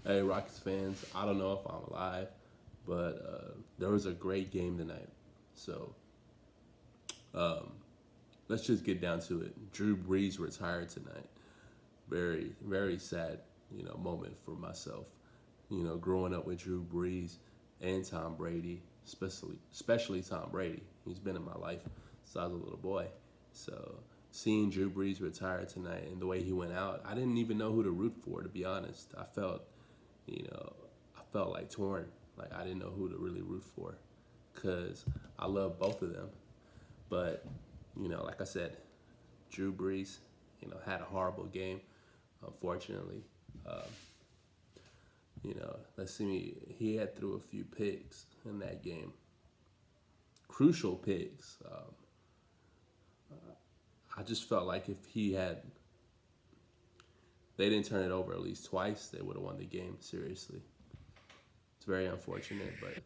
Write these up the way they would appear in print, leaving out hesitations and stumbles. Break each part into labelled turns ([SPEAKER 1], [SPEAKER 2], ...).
[SPEAKER 1] Hey, Rockets fans, I don't know if I'm alive, but there was a great game tonight. So um, let's just get down to it. Drew Brees retired tonight. Very, very sad, moment for myself. Growing up with Drew Brees and Tom Brady, especially Tom Brady. He's been in my life since I was a little boy. So seeing Drew Brees retire tonight and the way he went out, I didn't even know who to root for, to be honest. You know, I felt like torn. Like I didn't know who to really root for because I love both of them. But, like I said, Drew Brees, had a horrible game, unfortunately. Um, let's see, he had threw a few picks in that game, crucial picks. I just felt like if they didn't turn it over at least twice, they would have won the game. Seriously, it's very unfortunate, but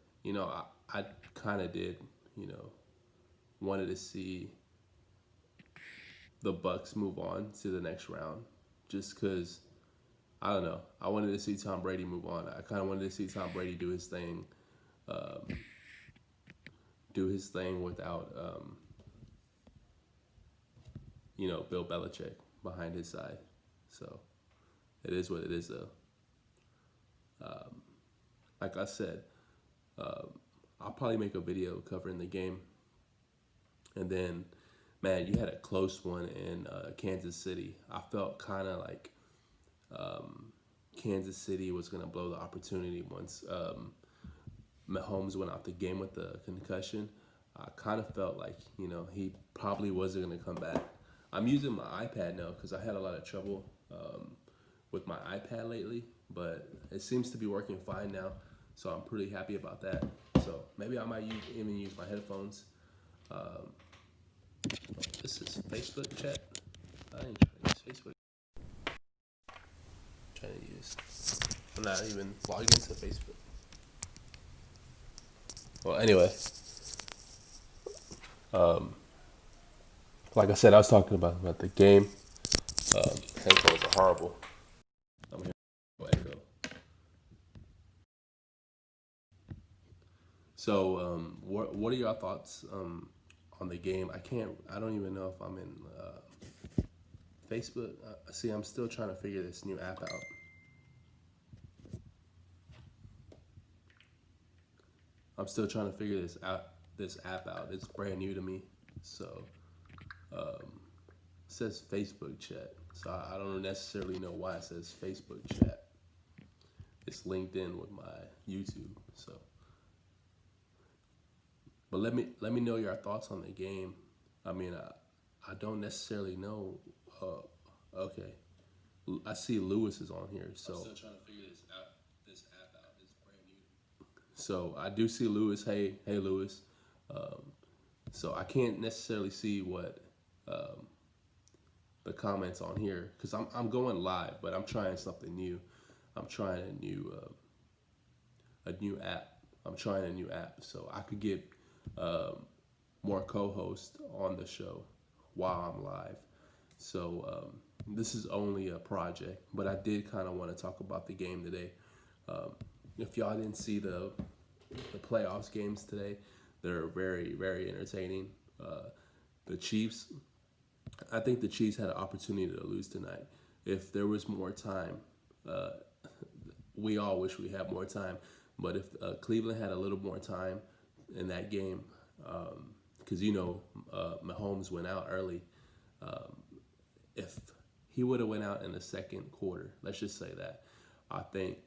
[SPEAKER 1] I kind of did, you know, wanted to see the Bucks move on to the next round, just because I don't know. I wanted to see Tom Brady move on. I kind of wanted to see Tom Brady um, do his thing without, Bill Belichick behind his side. So it is what it is, though. Um, like I said, um, I'll probably make a video covering the game, and then, man, you had a close one in Kansas City. I felt kind of like um, Kansas City was going to blow the opportunity once Mahomes went out the game with the concussion. I kind of felt like, he probably wasn't going to come back. I'm using my iPad now because I had a lot of trouble with my iPad lately, but it seems to be working fine now. So I'm pretty happy about that. So maybe I might even use my headphones. Um, this is Facebook chat. I ain't trying to use Facebook. I'm trying to use. I'm not even logged into Facebook. Well, anyway, um, like I said, I was talking about the game. Headphones are horrible. I'm hearing echo. So, what are your thoughts on the game? I don't even know if I'm in Facebook. See, I'm still trying to figure this new app out. I'm still trying to figure this app out. It's brand new to me. So, um, it says Facebook chat. So I don't necessarily know why it says Facebook chat. It's linked in with my YouTube. So, but let me know your thoughts on the game. I mean, I don't necessarily know. Okay, I see Lewis is on here. So I'm still trying to figure this app out. It's brand new. So I do see Lewis. Hey, Lewis. Um, so I can't necessarily see what um, the comments on here because I'm going live, but I'm trying something new. I'm trying a new app. I'm trying a new app so I could get um, more co-hosts on the show while I'm live. So this is only a project, but I did kind of want to talk about the game today. Um, if y'all didn't see the playoffs games today, they're very, very entertaining. The Chiefs, I think the Chiefs had an opportunity to lose tonight. If there was more time, uh, we all wish we had more time. But if Cleveland had a little more time in that game, because Mahomes went out early. Um, if he would have went out in the second quarter, let's just say that, I think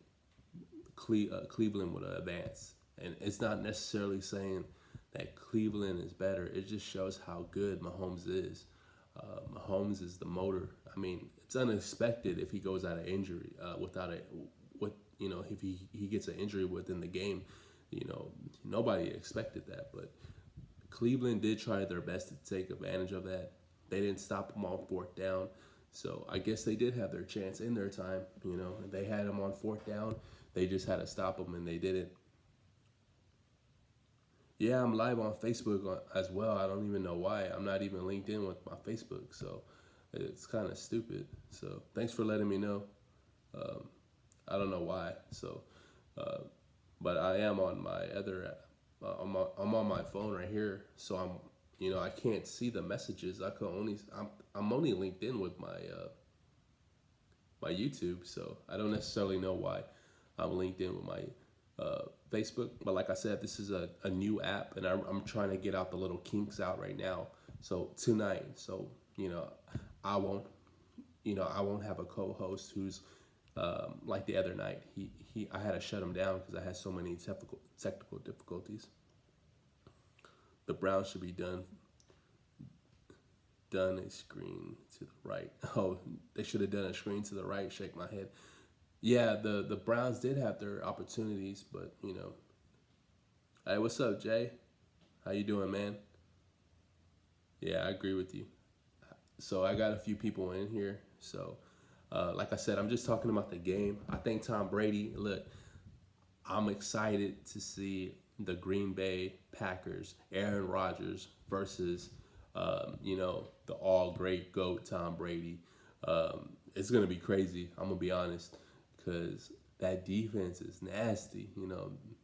[SPEAKER 1] Cleveland would have advanced. And it's not necessarily saying that Cleveland is better. It just shows how good Mahomes is. Mahomes is the motor. I mean, it's unexpected if he goes out of injury without a with if he gets an injury within the game. Nobody expected that, but Cleveland did try their best to take advantage of that. They didn't stop them on fourth down. So I guess they did have their chance in their time. They had them on fourth down. They just had to stop them, and they didn't. Yeah, I'm live on Facebook as well. I don't even know why. I'm not even linked in with my Facebook, so it's kind of stupid. So thanks for letting me know. Um, I don't know why. So, uh, but I am on my other app. I'm on my phone right here, so I can't see the messages. I'm only linked in with my YouTube, so I don't necessarily know why I'm linked in with my Facebook. But like I said, this is a new app, and I'm trying to get out the little kinks out right now. So tonight, I won't, I won't have a co-host who's like the other night. I had to shut him down because I had so many technical difficulties. The Browns should be done a screen to the right. Oh, they should have done a screen to the right. Shake my head. Yeah, the Browns did have their opportunities, but Hey, what's up, Jay? How you doing, man? Yeah, I agree with you. So I got a few people in here. So, like I said, I'm just talking about the game. I think Tom Brady. Look, I'm excited to see the Green Bay Packers, Aaron Rodgers versus, the all great GOAT Tom Brady. It's going to be crazy. I'm going to be honest because that defense is nasty.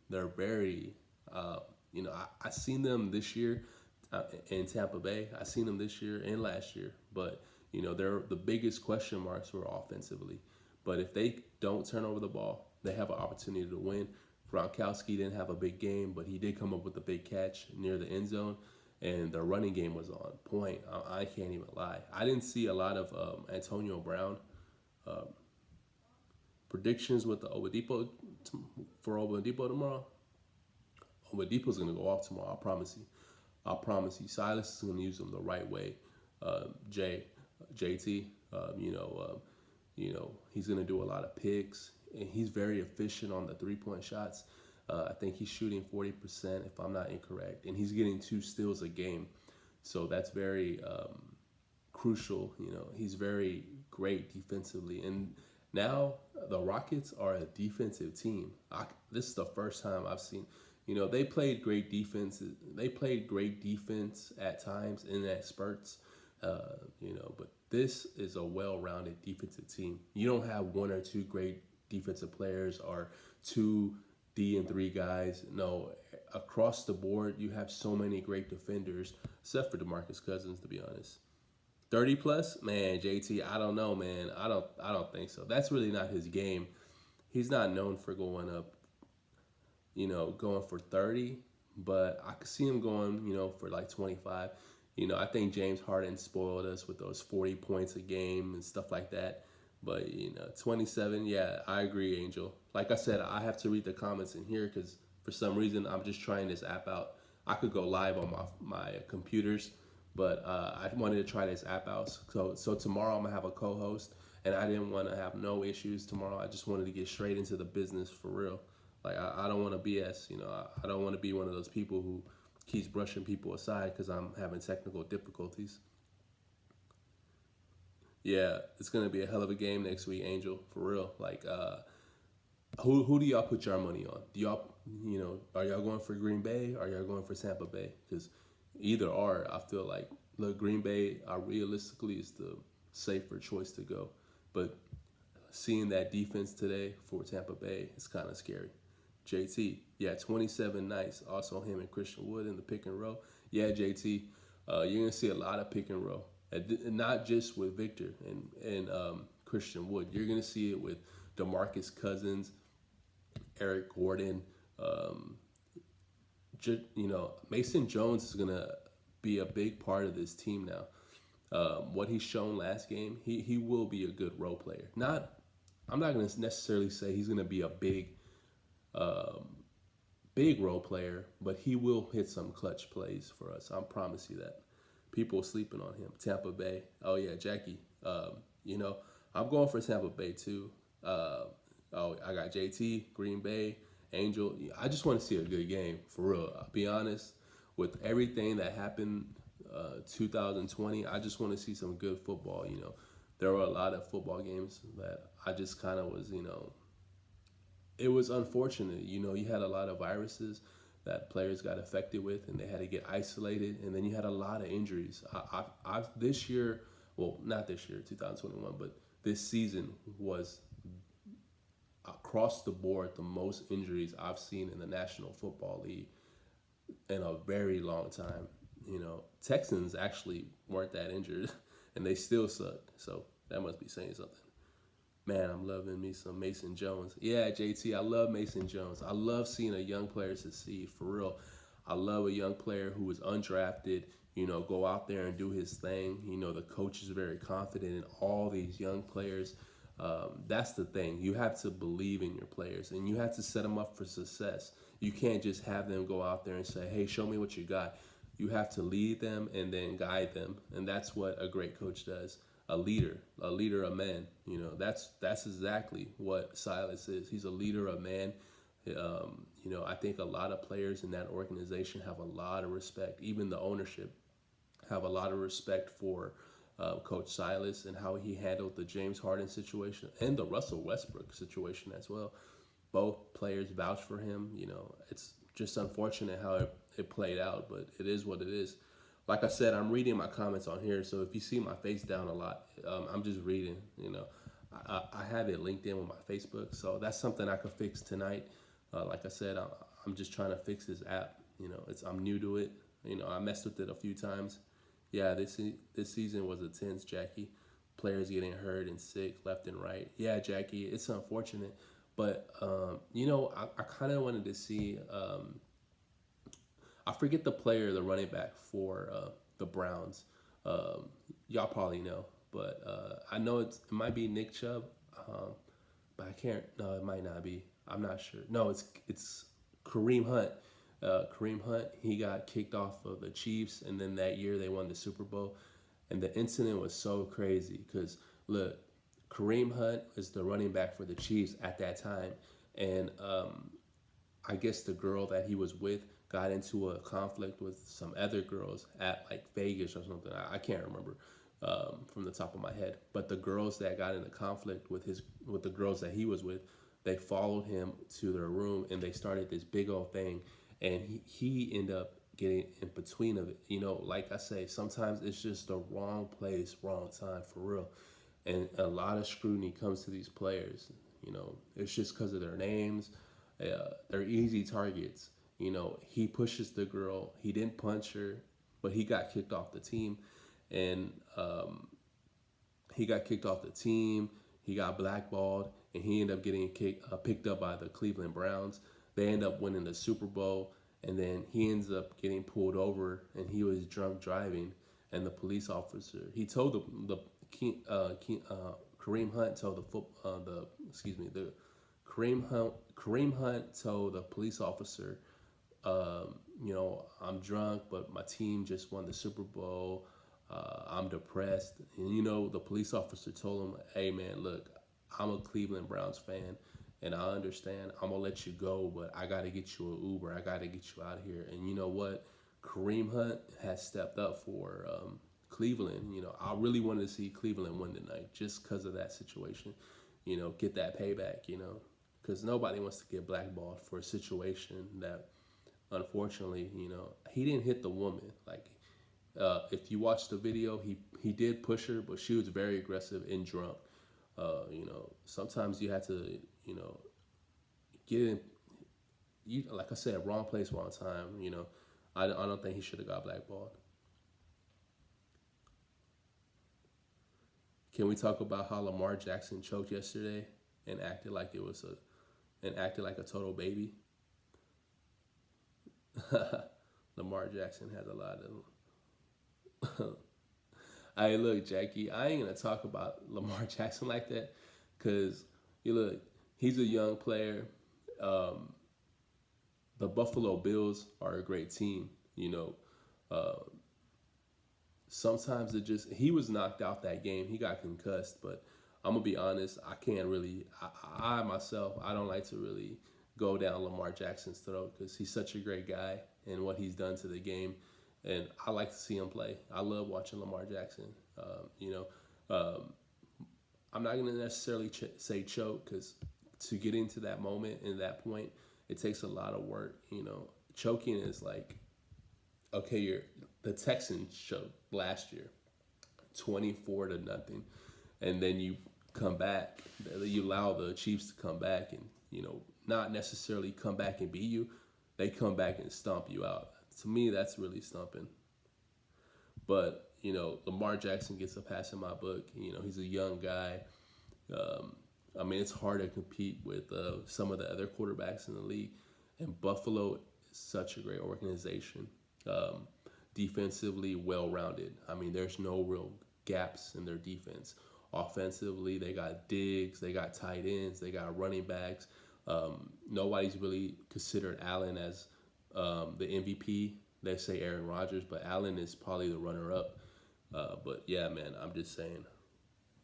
[SPEAKER 1] They're very, I seen them this year in Tampa Bay. I seen them this year and last year, but they're the biggest question marks were offensively. But if they don't turn over the ball, they have an opportunity to win. Gronkowski didn't have a big game, but he did come up with a big catch near the end zone, and the running game was on point. I can't even lie. I didn't see a lot of Antonio Brown predictions with the for Oladipo tomorrow. Oladipo's gonna go off tomorrow. I promise you. I promise you. Silas is gonna use him the right way. Jay, JT, he's gonna do a lot of picks, and he's very efficient on the 3-point shots. I think he's shooting 40%, if I'm not incorrect, and he's getting 2 steals a game. So that's very crucial. He's very great defensively, and now the Rockets are a defensive team. This is the first time I've seen. They played great defense. They played great defense at times in that spurts. But this is a well-rounded defensive team. You don't have 1 or 2 great defensive players or 2 D and 3 guys. No, across the board, you have so many great defenders, except for DeMarcus Cousins, to be honest. 30 plus, man, JT. I don't know, man. I don't think so. That's really not his game. He's not known for going up, going for 30, but I could see him going, for like 25. I think James Harden spoiled us with those 40 points a game and stuff like that. But 27, yeah, I agree, Angel. Like I said, I have to read the comments in here because for some reason I'm just trying this app out. I could go live on my computers, but I wanted to try this app out. So tomorrow I'm gonna have a co-host, and I didn't want to have no issues tomorrow. I just wanted to get straight into the business for real. Like I don't want to BS. I don't want to be one of those people who keeps brushing people aside because I'm having technical difficulties. Yeah, it's gonna be a hell of a game next week, Angel. For real. Like, who do y'all put your money on? Do y'all, are y'all going for Green Bay? Or are y'all going for Tampa Bay? Because either or, I feel like look, Green Bay, realistically is the safer choice to go. But seeing that defense today for Tampa Bay is kind of scary. JT, yeah, 27 nights. Also him and Christian Wood in the pick and roll. Yeah, JT, you're gonna see a lot of pick and roll, and not just with Victor and Christian Wood. You're gonna see it with DeMarcus Cousins, Eric Gordon. Um, Mason Jones is gonna be a big part of this team now. What he's shown last game, he will be a good role player. I'm not gonna necessarily say he's gonna be a big role player, but he will hit some clutch plays for us. I promise you that. People are sleeping on him. Tampa Bay. Oh yeah, Jackie. I'm going for Tampa Bay too. I got JT, Green Bay, Angel. I just want to see a good game for real. I'll be honest. With everything that happened, 2020, I just want to see some good football. There were a lot of football games that I just kind of was, it was unfortunate. You had a lot of viruses that players got affected with, and they had to get isolated. And then you had a lot of injuries. I've this year, well, not this year, 2021, but this season was across the board the most injuries I've seen in the National Football League in a very long time. Texans actually weren't that injured, and they still sucked. So that must be saying something. Man, I'm loving me some Mason Jones. Yeah, JT, I love Mason Jones. I love seeing a young player succeed, for real. I love a young player who is undrafted, go out there and do his thing. The coach is very confident in all these young players. That's the thing. You have to believe in your players, and you have to set them up for success. You can't just have them go out there and say, hey, show me what you got. You have to lead them and then guide them, and that's what a great coach does. A leader of men. That's exactly what Silas is. He's a leader of men. I think a lot of players in that organization have a lot of respect. Even the ownership have a lot of respect for Coach Silas and how he handled the James Harden situation and the Russell Westbrook situation as well. Both players vouch for him. It's just unfortunate how it played out, but it is what it is. Like I said, I'm reading my comments on here, so if you see my face down a lot, I'm just reading. I have it linked in with my Facebook, so that's something I could fix tonight. Like I said, I'm just trying to fix this app. I'm new to it. I messed with it a few times. Yeah, this season was intense, Jackie. Players getting hurt and sick left and right. Yeah, Jackie, it's unfortunate, but I kind of wanted to see. I forget the player, the running back for the Browns. Y'all probably know, but I know it might be Nick Chubb, but I can't. No, it might not be. I'm not sure. No, it's Kareem Hunt. Kareem Hunt. He got kicked off of the Chiefs, and then that year they won the Super Bowl. And the incident was so crazy because look, Kareem Hunt is the running back for the Chiefs at that time, and I guess the girl that he was with got into a conflict with some other girls at like Vegas or something. I can't remember from the top of my head. But the girls that got into conflict with the girls that he was with, they followed him to their room and they started this big old thing. And he ended up getting in between of it. Like I say, sometimes it's just the wrong place, wrong time for real. And a lot of scrutiny comes to these players. It's just because of their names. They're easy targets. He pushes the girl. He didn't punch her, but he got kicked off the team, and he got kicked off the team. He got blackballed, and he ended up getting picked up by the Cleveland Browns. They end up winning the Super Bowl, and then he ends up getting pulled over, and he was drunk driving. And the police officer, he told Kareem Hunt told the Kareem Hunt told the police officer, I'm drunk, but my team just won the Super Bowl. I'm depressed. And, the police officer told him, hey, man, look, I'm a Cleveland Browns fan, and I understand. I'm going to let you go, but I got to get you an Uber. I got to get you out of here. And you know what? Kareem Hunt has stepped up for Cleveland. I really wanted to see Cleveland win tonight just because of that situation. Get that payback, because nobody wants to get blackballed for a situation that, unfortunately, he didn't hit the woman. Like, if you watch the video, he did push her, but she was very aggressive and drunk. Sometimes you have to, get in. Like I said, wrong place, wrong time. I don't think he should have got blackballed. Can we talk about how Lamar Jackson choked yesterday and acted like a total baby? Lamar Jackson has a lot of. Hey, look, Jackie, I ain't gonna talk about Lamar Jackson like that, cause look, he's a young player. The Buffalo Bills are a great team. Uh, Sometimes he was knocked out that game. He got concussed, but I'm gonna be honest. I can't really. I myself, I don't like to really go down Lamar Jackson's throat because he's such a great guy and what he's done to the game, and I like to see him play. I love watching Lamar Jackson. I'm not gonna necessarily say choke because to get into that moment and that point, it takes a lot of work. Choking is like, okay, the Texans choked last year, 24-0, and then you come back. You allow the Chiefs to come back and, not necessarily come back and beat you. They come back and stomp you out. To me, that's really stumping. But, Lamar Jackson gets a pass in my book. He's a young guy. I mean, it's hard to compete with some of the other quarterbacks in the league. And Buffalo is such a great organization. Defensively, well-rounded. I mean, there's no real gaps in their defense. Offensively, they got Diggs, they got tight ends, they got running backs. Nobody's really considered Allen as the MVP. They say Aaron Rodgers, but Allen is probably the runner-up. But yeah, man, I'm just saying,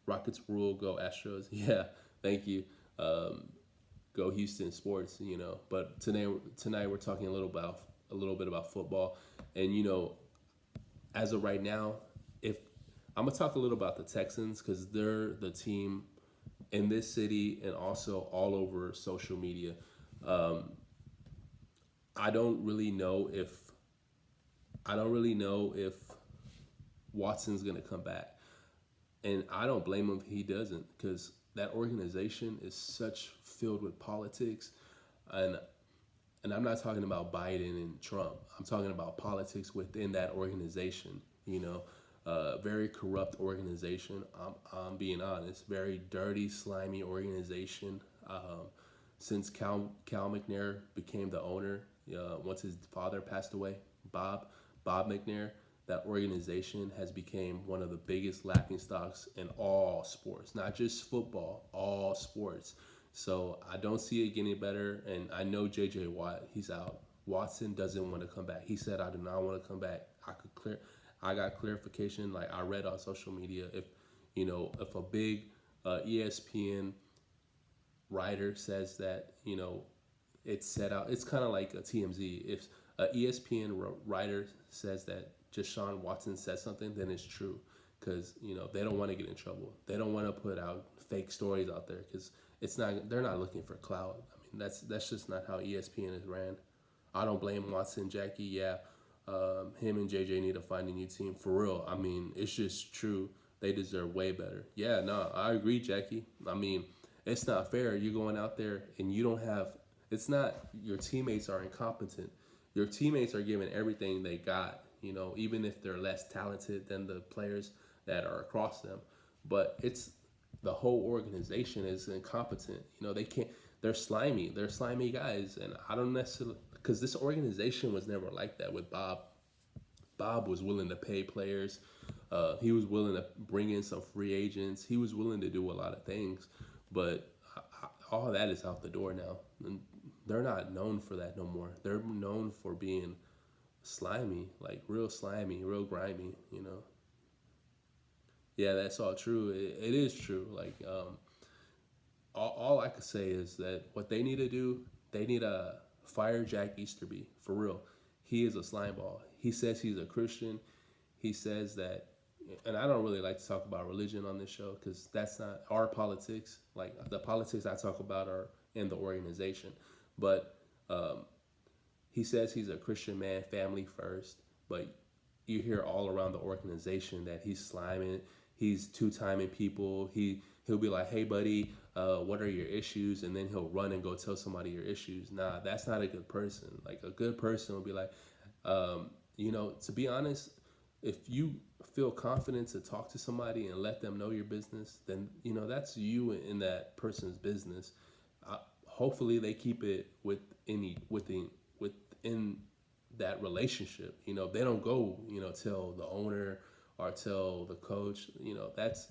[SPEAKER 1] Rockets rule, go Astros. Yeah, thank you. Go Houston sports. But tonight we're talking a little bit about football, and as of right now, if I'm gonna talk a little about the Texans because they're the team in this city and also all over social media. I don't really know if Watson's gonna come back, and I don't blame him if he doesn't, because that organization is such filled with politics, and I'm not talking about Biden and Trump. I'm talking about politics within that organization. Very corrupt organization. I'm being honest. Very dirty, slimy organization. Since Cal McNair became the owner, once his father passed away, Bob McNair, that organization has become one of the biggest laughingstocks in all sports, not just football, all sports. So I don't see it getting better, and I know J.J. Watt, he's out. Watson doesn't want to come back. He said, "I do not want to come back." I got clarification. Like I read on social media, if a big ESPN writer says that it's set out, it's kind of like a TMZ. If a ESPN writer says that Deshaun Watson said something, then it's true, because they don't want to get in trouble. They don't want to put out fake stories out there because they're not looking for clout. I mean, that's just not how ESPN is ran. I don't blame Watson, Jackie. Yeah, him and JJ need to find a new team for real. I mean, it's just true. They deserve way better. Yeah, no, I agree, Jackie. I mean, it's not fair. You're going out there and you don't have. It's not your teammates are incompetent. Your teammates are giving everything they got. Even if they're less talented than the players that are across them, but it's the whole organization is incompetent. They can't. They're slimy. They're slimy guys, and I don't necessarily, because this organization was never like that with Bob. Bob was willing to pay players. He was willing to bring in some free agents. He was willing to do a lot of things, but all that is out the door now. And they're not known for that no more. They're known for being slimy, like real slimy, real grimy. Yeah, that's all true. It is true. Like all I could say is that what they need to do, they need to fire Jack Easterby for real. He is a slimeball. He says he's a Christian. He says that, and I don't really like to talk about religion on this show because that's not our politics. Like the politics I talk about are in the organization, but he says he's a Christian man, family first. But you hear all around the organization that he's sliming. He's two-timing people. He'll be like, "Hey, buddy, what are your issues?" And then he'll run and go tell somebody your issues. Nah, that's not a good person. Like a good person will be like, to be honest, if you feel confident to talk to somebody and let them know your business, then that's you in that person's business. Hopefully, they keep it within that relationship. They don't go tell the owner or tell the coach. That's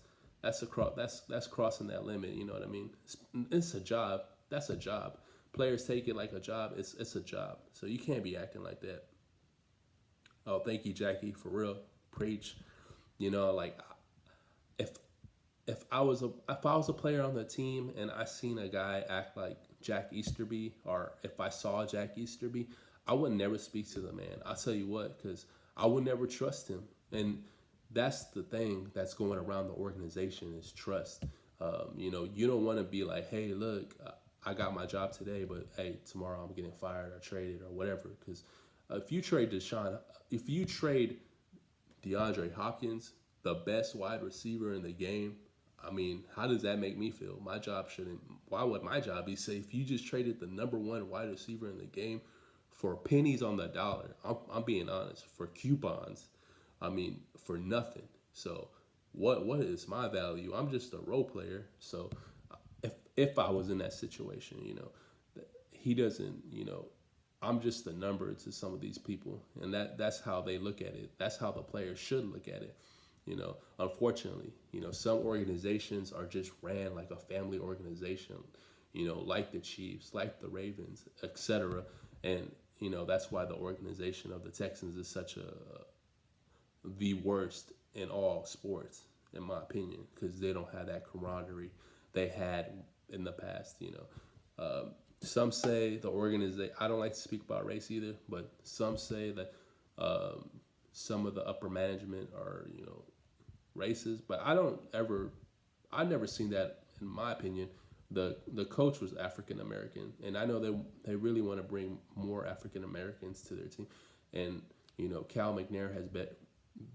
[SPEAKER 1] crossing that limit. You know what I mean? It's a job. That's a job. Players take it like a job. It's a job. So you can't be acting like that. Oh, thank you, Jackie. For real, preach. Like if I was a player on the team and I seen a guy act like Jack Easterby, or if I saw Jack Easterby, I would never speak to the man. I'll tell you what, because I would never trust him. And that's the thing that's going around the organization is trust. You don't want to be like, "Hey, look, I got my job today, but hey, tomorrow I'm getting fired or traded or whatever." Because if you trade DeAndre Hopkins, the best wide receiver in the game, I mean, how does that make me feel? My job shouldn't. Why would my job be safe? You just traded the number one wide receiver in the game for pennies on the dollar. I'm being honest. For coupons, I mean, for nothing. So, what is my value? I'm just a role player. So, if I was in that situation, he doesn't. I'm just a number to some of these people, and that's how they look at it. That's how the players should look at it. Unfortunately, some organizations are just ran like a family organization, like the Chiefs, like the Ravens, etc. And that's why the organization of the Texans is such the worst in all sports, in my opinion, because they don't have that camaraderie they had in the past. Some say the organization. I don't like to speak about race either, but some say that um, some of the upper management are racist. But I never seen that in my opinion. The coach was African American, and I know they really want to bring more African Americans to their team, and Cal McNair has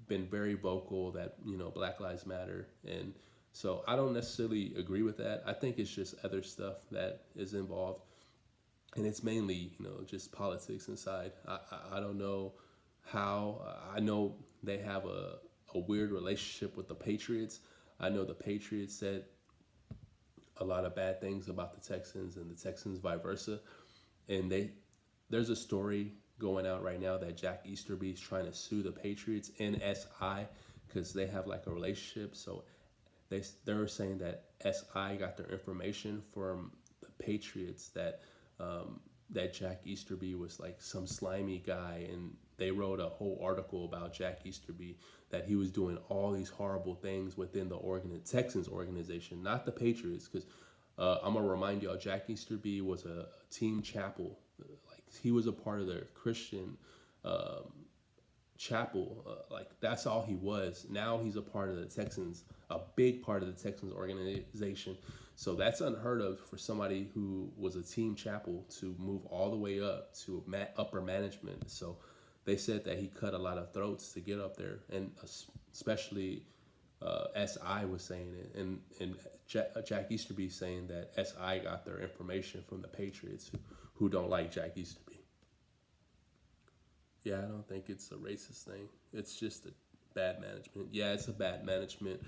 [SPEAKER 1] been very vocal that Black Lives Matter, and so I don't necessarily agree with that. I think it's just other stuff that is involved, and it's mainly just politics inside. I don't know how. I know they have a weird relationship with the Patriots. I know the Patriots said a lot of bad things about the Texans and the Texans vice versa, and there's a story going out right now that Jack Easterby is trying to sue the Patriots and SI because they have like a relationship. So they're saying that SI got their information from the Patriots, that Jack Easterby was like some slimy guy, and they wrote a whole article about Jack Easterby, that he was doing all these horrible things within the Texans organization, not the Patriots. Because I'm gonna remind y'all, Jack Easterby was a team chapel, like he was a part of their Christian um, chapel. Like that's all he was. Now he's a part of the Texans, a big part of the Texans organization. So that's unheard of for somebody who was a team chapel to move all the way up to upper management. So they said that he cut a lot of throats to get up there, and especially SI was saying it, and Jack Easterby saying that SI got their information from the Patriots, who don't like Jack Easterby. Yeah, I don't think it's a racist thing. It's just a bad management. Yeah, it's a bad management.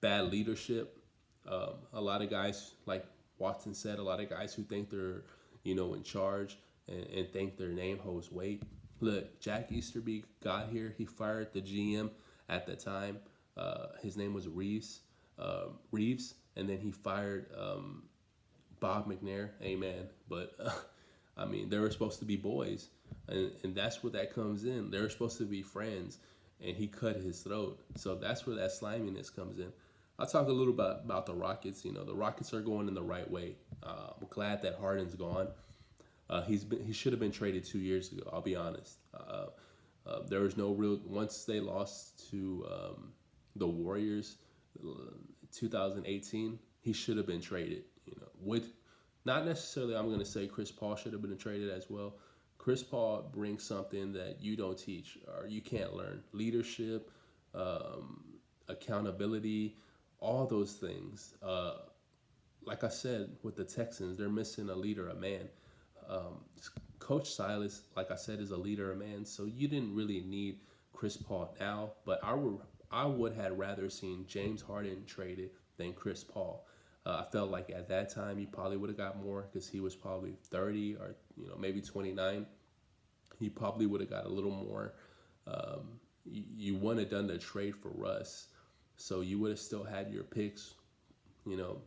[SPEAKER 1] Bad leadership. A lot of guys, like Watson said, a lot of guys who think they're, in charge, and think their name holds weight. Look, Jack Easterby got here. He fired the GM at the time. His name was Reeves, and then he fired Bob McNair. Amen. But I mean, they were supposed to be boys, and that's where that comes in. They were supposed to be friends, and he cut his throat. So that's where that sliminess comes in. I'll talk a little bit about the Rockets. The Rockets are going in the right way. I'm glad that Harden's gone. He should have been traded 2 years ago. I'll be honest. There was no real once they lost to the Warriors, 2018. He should have been traded. With not necessarily. I'm going to say Chris Paul should have been traded as well. Chris Paul brings something that you don't teach or you can't learn: leadership, accountability, all those things. Like I said, with the Texans, they're missing a leader, a man. Um, Coach Silas, like I said, is a leader, a man. So you didn't really need Chris Paul now, but I would have rather seen James Harden traded than Chris Paul. I felt like at that time he probably would have got more because he was probably 30 or maybe 29. He probably would have got a little more. You wouldn't have done the trade for Russ, so you would have still had your picks. You know,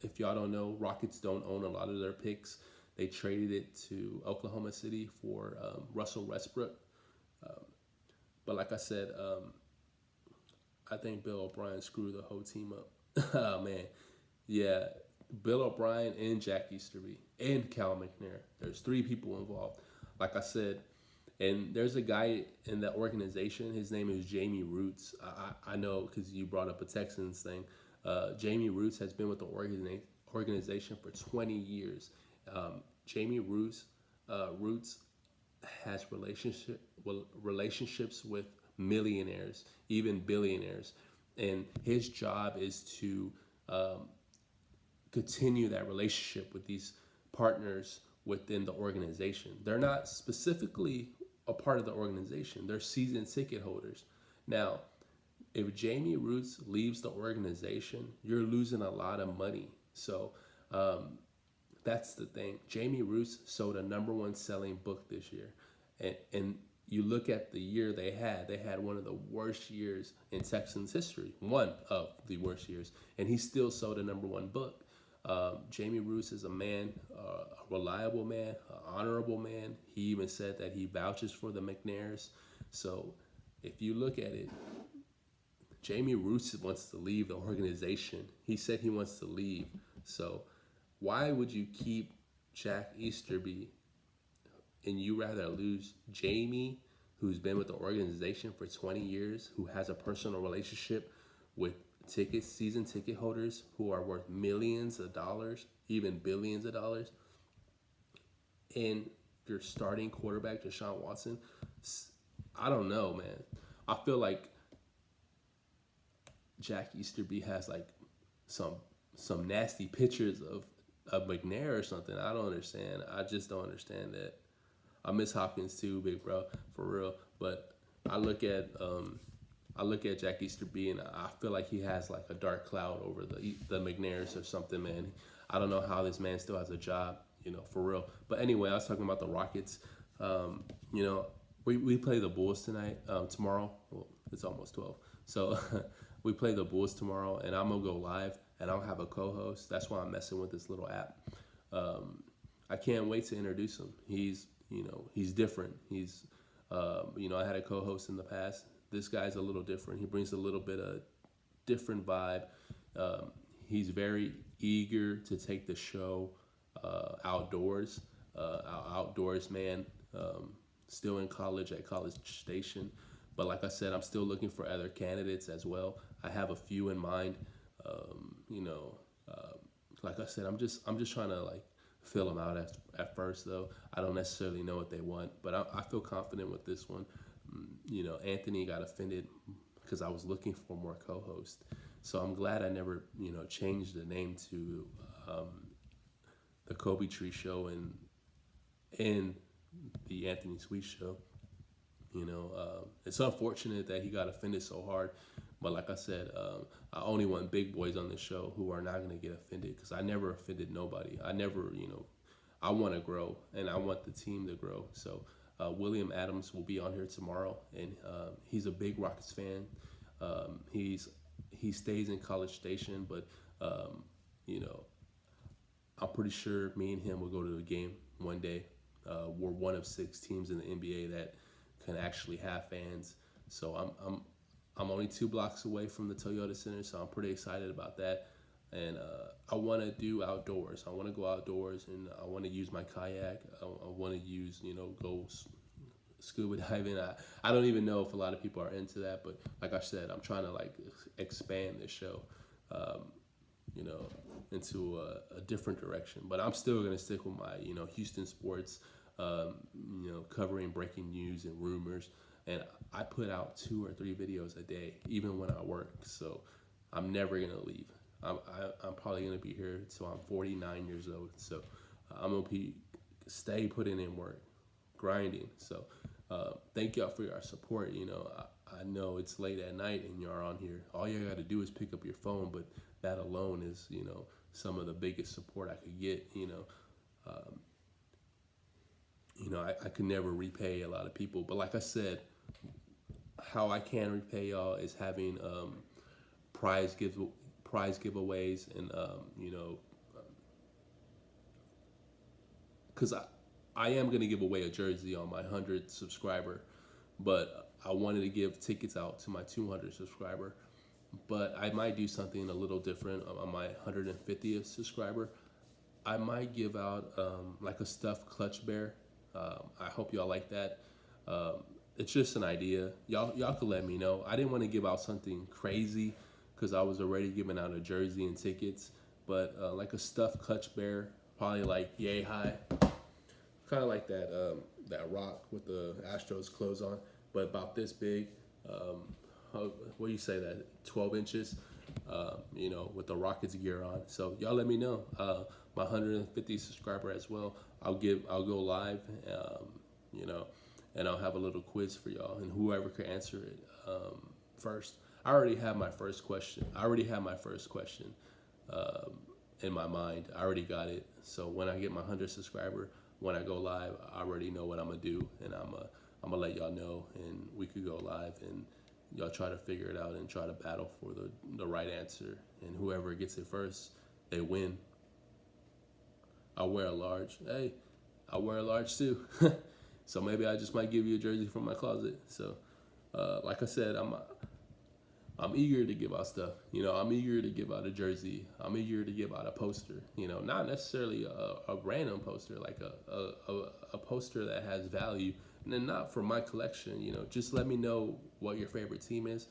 [SPEAKER 1] if y'all don't know, Rockets don't own a lot of their picks. They traded it to Oklahoma City for Russell Westbrook. Um, but like I said, I think Bill O'Brien screwed the whole team up. Oh man, yeah, Bill O'Brien and Jack Easterby and Cal McNair. There's three people involved. Like I said, and there's a guy in that organization. His name is Jamie Roots. I know because you brought up a Texans thing. Jamie Roots has been with the organization for 20 years. Jamie Roots has relationships with millionaires, even billionaires. and his job is to continue that relationship with these partners within the organization. They're not specifically a part of the organization, they're season ticket holders. Now, if Jamie Roots leaves the organization, you're losing a lot of money. So that's the thing. Jamie Roots sold a number one selling book this year. And you look at the year they had one of the worst years in Texans history, one of the worst years, and he still sold a number one book. Jamie Roos is a man, a reliable man, an honorable man. He even said that he vouches for the McNairs. So if you look at it, Jamie Roos wants to leave the organization. He said he wants to leave. So why would you keep Jack Easterby and you rather lose Jamie, who's been with the organization for 20 years, who has a personal relationship with season ticket holders who are worth millions of dollars, even billions of dollars, and your starting quarterback, Deshaun Watson? I don't know, man. I feel like Jack Easterby has like some nasty pictures of McNair or something. I don't understand. I just don't understand that. I miss Hopkins too, big bro, for real. But I look at Jack Easterby and I feel like he has like a dark cloud over the McNairs or something, man. I don't know how this man still has a job, for real. But anyway, I was talking about the Rockets. We play the Bulls tonight, tomorrow. Well, it's almost 12. So we play the Bulls tomorrow, and I'm going to go live, and I'll have a co-host. That's why I'm messing with this little app. I can't wait to introduce him. He's different. I had a co-host in the past. This guy's a little different. He brings a little bit of different vibe. He's very eager to take the show outdoors. Outdoors man. Still in college at College Station. But like I said, I'm still looking for other candidates as well. I have a few in mind. Like I said, I'm just trying to like fill them out at first, though. I don't necessarily know what they want, but I feel confident with this one. Anthony got offended because I was looking for more co-hosts. So I'm glad I never, changed the name to the Kobe Tree Show and the Anthony Sweet Show. It's unfortunate that he got offended so hard. But like I said, I only want big boys on this show who are not going to get offended, because I never offended nobody. I never, I want to grow, and I want the team to grow. So William Adams will be on here tomorrow, and he's a big Rockets fan. He stays in College Station, but I'm pretty sure me and him will go to a game one day. We're one of 6 teams in the NBA that can actually have fans. So I'm only 2 blocks away from the Toyota Center, so I'm pretty excited about that. And I want to do outdoors. I want to go outdoors, and I want to use my kayak. I want to use, go scuba diving. I don't even know if a lot of people are into that, but like I said, I'm trying to like expand this show, into a different direction. But I'm still going to stick with my, Houston sports, covering breaking news and rumors. And I put out 2 or 3 videos a day, even when I work. So I'm never going to leave. I'm probably going to be here until I'm 49 years old. So I'm going to stay putting in work, grinding. So thank y'all for your support. I know it's late at night and you're on here. All you got to do is pick up your phone, but that alone is, some of the biggest support I could get. I could never repay a lot of people. But like I said, how I can repay y'all is having prize giveaways, and because I am going to give away a jersey on my 100th subscriber, but I wanted to give tickets out to my 200th subscriber. But I might do something a little different on my 150th subscriber. I might give out like a stuffed clutch bear. I hope y'all like that. It's just an idea. Y'all could let me know. I didn't want to give out something crazy because I was already giving out a jersey and tickets. But like a stuffed clutch bear, probably like yay high, kind of like that rock with the Astros clothes on, but about this big. what do you say that 12 inches, with the Rockets gear on. So y'all let me know. My 150 subscriber as well. I'll go live, you know, and I'll have a little quiz for y'all, and whoever can answer it first. I already have my first question. Um, in my mind. I already got it. So when I get my 100 subscriber, when I go live, I already know what I'm gonna do, and I'm gonna let y'all know, and we could go live, and y'all try to figure it out and try to battle for the right answer, and whoever gets it first, they win. I wear a large. Hey, I wear a large too. So maybe I just might give you a jersey from my closet. So, like I said, I'm eager to give out stuff. I'm eager to give out a jersey. I'm eager to give out a poster. Not necessarily a random poster, like a poster that has value, and then not for my collection. Just let me know what your favorite team is,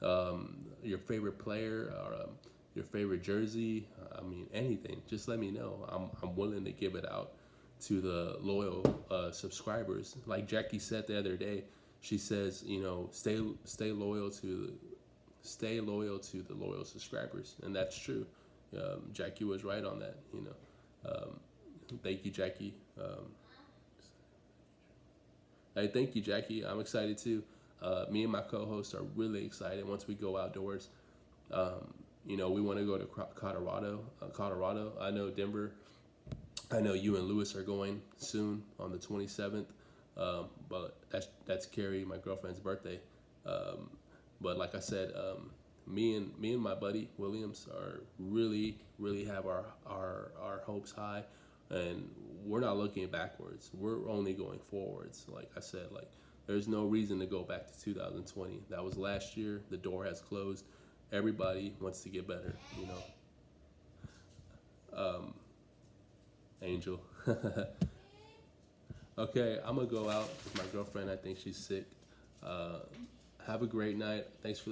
[SPEAKER 1] your favorite player, or your favorite jersey. I mean, anything. Just let me know. I'm willing to give it out to the loyal subscribers. Like Jackie said the other day, she says, stay loyal to the loyal subscribers, and that's true. Jackie was right on that. Thank you, Jackie. Hey, thank you, Jackie. I'm excited too. Me and my co-host are really excited once we go outdoors. We want to go to Colorado. I know Denver. I know you and Lewis are going soon on the 27th. But that's Carrie, my girlfriend's birthday. But like I said, me and my buddy Williams are really have our hopes high, and we're not looking backwards. We're only going forwards. Like I said, there's no reason to go back to 2020. That was last year. The door has closed. Everybody wants to get better. Angel. Okay, I'm gonna go out with my girlfriend. I think she's sick. Have a great night. Thanks for